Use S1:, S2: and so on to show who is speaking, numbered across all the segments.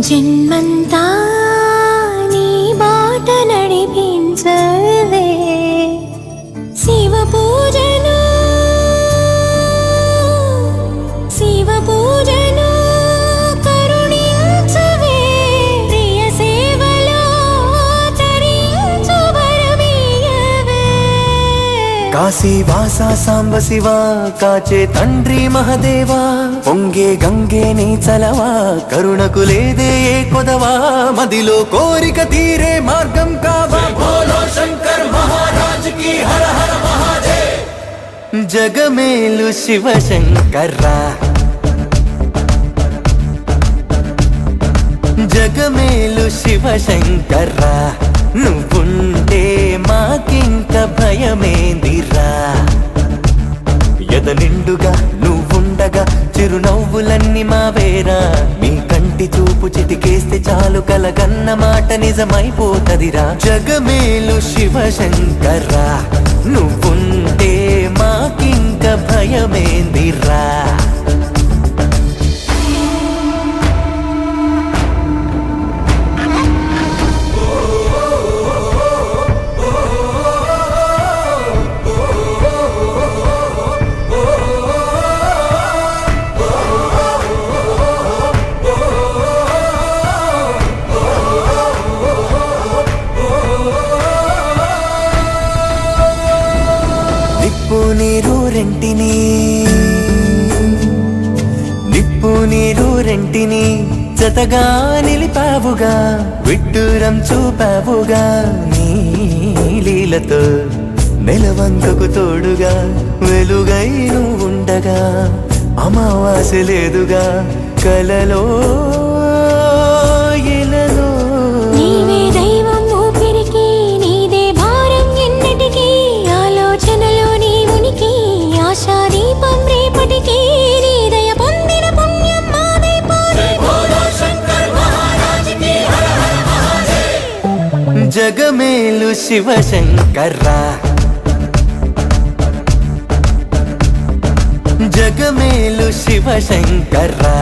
S1: జన్మంతా నీ బాట నడిపించవే శివ పూజను కరుణించవే ప్రియ సేవలో తరించు వరమీయవే
S2: కాశీవాస సాంబ శివ కాచే తండ్రి మహదేవా పొంగే గంగే నీ చలవా కరుణకు లేదే ఏ కొదవా మదిలో కోరిక తీరే మార్గం కావా బోలో శంకర్ మహారాజ్ की हर हर महादेव జగమేలు శివ శంకర్రా జగమేలు శివశంకర్రా నువ్వుంటే మాకింక భయమేందిరా ఎద నిండుగా నువ్వుండగా చిరునవ్వులన్నీ మావేరా మీ కంటి చూపు చిటికేస్తే చాలు కలగన్న మాట నిజమైపోతదిరా జగమేలు శివశంకర్రా నువ్వుంటే మాకింక భయమేందిరా నిప్పు నీరు రెంటిని జతగా నిలిపావుగా విడ్డూరం చూపావుగా నీ లీలతో నెలవంకకు తోడుగా వెలుగై నువ్వుండగా అమావాస్య లేదుగా కలలో ఇలలో
S1: నీవే దైవం ఊపిరికి నీదే భారం ఎన్నటికీ ఆలోచనలో నీ ఉనికి ఆశా దీపం రేపటికి నీ దయ పొందిన పుణ్యం మాదైపోయి
S2: జగమేలు శివశంకర్రా జగమేలు శివశంకర్రా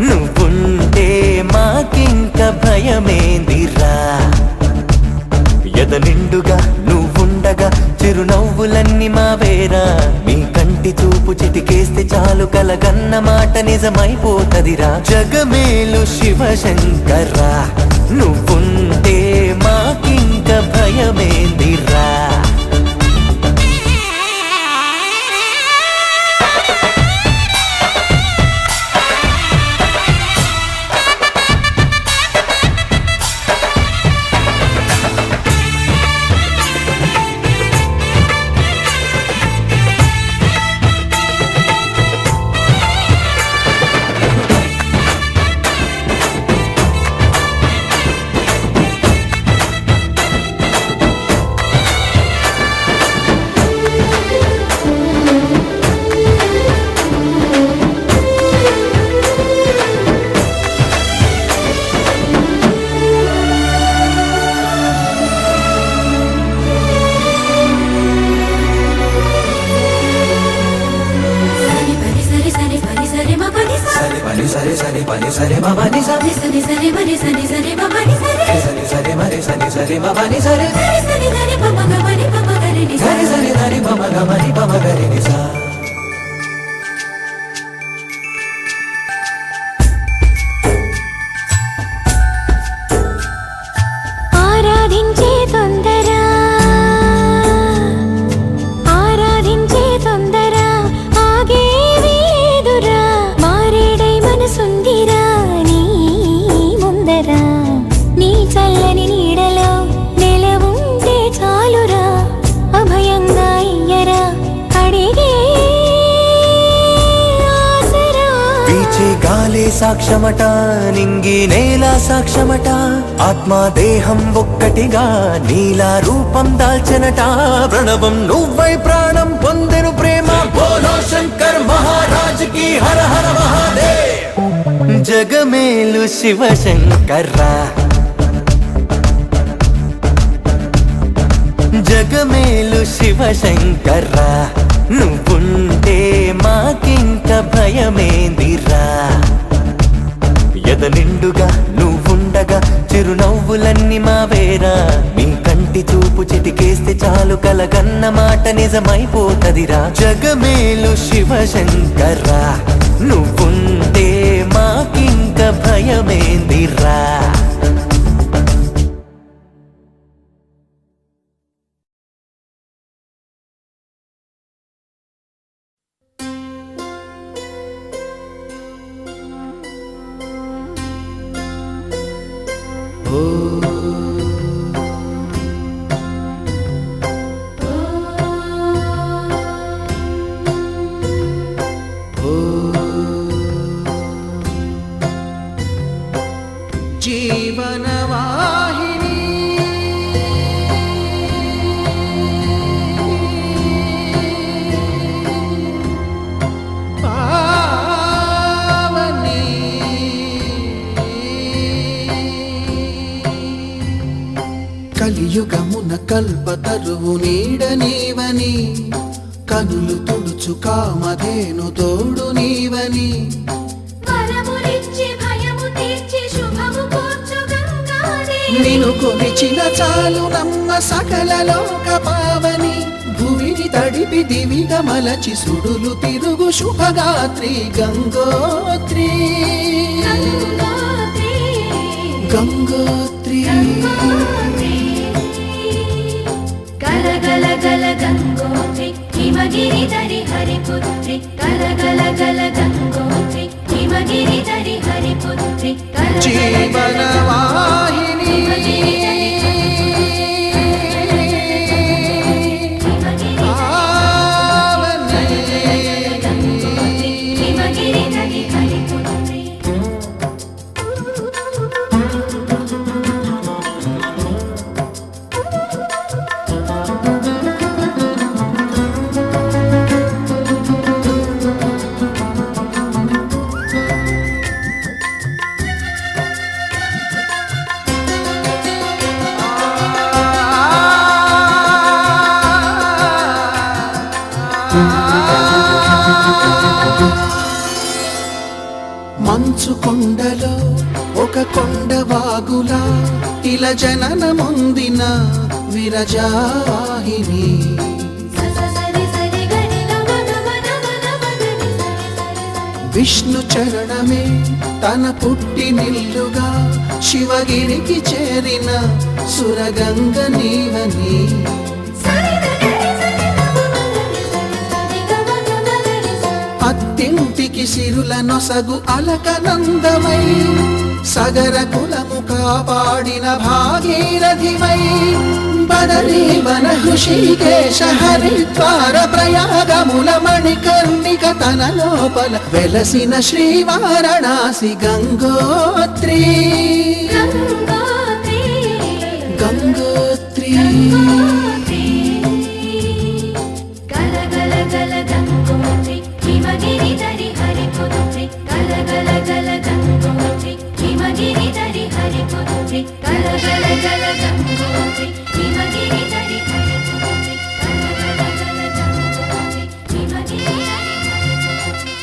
S2: నువ్వుంటే మాకింక భయమేందిరా ఎద నిండుగా నువ్వుండగా చిరునవ్వులన్నీ మావేరా మీ కంటి చూపు చిటికేస్తే చాలు కలగన్న మాట నిజమైపోతదిరా జగమేలు శివశంకర్రా నువ్వుంటే మాకింక భయమేందిరా
S1: ఆరాధించే తొందర ఆగేవి లేదురా మారేడై మనసుందిరా నీ ముందర నీ చల్లని నీడలో నెలవుంటే చాలురా అభయంగా ఇయ్యరా అడిగే ఆసరా
S2: పీచే గాలే సాక్ష్యమట నింగి నేల సాక్ష్యమట ఆత్మ దేహం ఒక్కటిగా నీలా రూపం దాల్చనట ప్రణవం నువ్వై ప్రాణం పొందెను ప్రేమ బోలో శంకర్ మహారాజ్ కి హర హర మహాదేవ్ జగమేలు శివశంకర్రా జగమేలు శివశంకర్రా నువ్వుంటే మాకింక భయమేందిరా ఎద నిండుగా నువ్వుండగా చిరునవ్వులన్నీ మావేరా మీ కంటి చూపు చిటికేస్తే చాలు కలగన్న మాట నిజమైపోతదిరా జగమేలు శివశంకర్రా నువ్వుంటే మాకింక భయమేందిరా
S3: కలియుగమున కల్పతరువు నీడ నీవని, కనులు తుడుచు కామధేను తోడు నీవని,
S1: వరములిచ్చి భయము తీర్చి శుభము కూర్చు గంగాదేవి.
S3: నిను కొలిచిన చాలు నమ్మ సకల లోక పావని, భూమిని తడిపి దివిగా మలచి సుడులు తిరుగు శుభగాత్రి గంగోత్రి గంగోత్రి.
S1: గల గల గల గంగోత్రి హిమగిరి ధరి హరిపుత్రి, గల గల గల గంగోత్రి హిమగిరి ధరి హరిపుత్రి,
S3: జీవనవాహిని
S1: హిమగిరి ధరి హరిపుత్రి.
S3: మంచు కొండలో ఒక కొండ వాగులా, ఇలా జననముందిన విరజావాహిని, విష్ణు చరణమే తన పుట్టినిల్లుగా, శివగిరికి చేరిన సురగంగ నీవని, అత్తింటికి సిరుల నొసగు అలకనందమై, సగర కులము కాపాడిన భాగీరథివై, బదరీ వన హృషికేశ హరిద్వార ప్రయాగముల మణికర్ణిక తన లోపల వెలసిన శ్రీవారణాసి గంగోత్రి గంగోత్రి.
S1: గల గల గల గంగోత్రి హిమగిరి ధరి హరిపుత్రి, గల గల గల గంగోత్రి హిమగిరి ధరి హరిపుత్రి, గల గల గల గంగోత్రి హిమగిరి ధరి హరిపుత్రి, గల గల గల గంగోత్రి హిమగిరి ధరి హరిపుత్రి.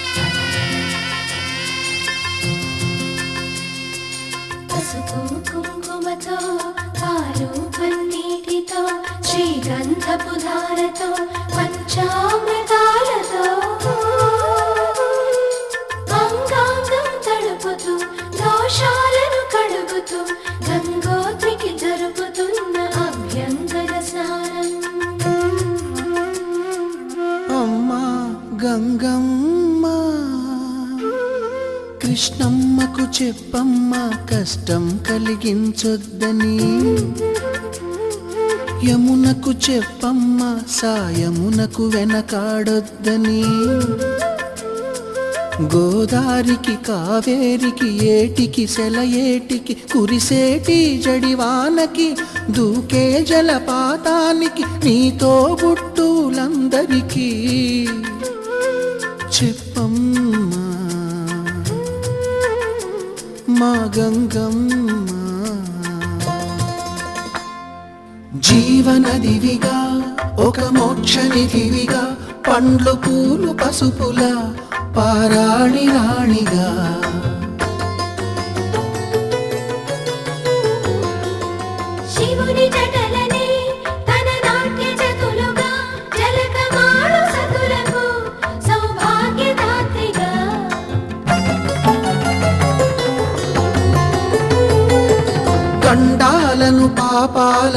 S1: పసుపు కుంకుమతో పాలు పన్నీటితో శ్రీగంధపు ధారతో పంచామృతాలతో అంగాంగం తడుపుతూ దోషాలను కడుగుతూ గంగోత్రికి జరుపుతున్న అభ్యంగన స్నానం.
S3: అమ్మా గంగమ్మ, కృష్ణమ్మకు చెప్పమ్మ కష్టం కలిగించొద్దని, యమునకు చెప్పమ్మ సాయమునకు వెనకాడొద్దని, గోదారికి కావేరికి ఏటికి సెలయేటికి కురిసేటి జడివానకి దూకే జలపాతానికి నీతో బుట్టులందరికీ చెప్పమ్మా మా గంగమ్మ. జీవనదివిగా ఒక మోక్షనిధివిగా, పండ్లు పూలు పసుపుల పారాణి రాణిగా,
S1: శివుని జటలనే తన నాట్య జతులుగా జలకమాడు సతులకు సౌభాగ్యదాత్రిగా,
S3: గండాలను పాపాల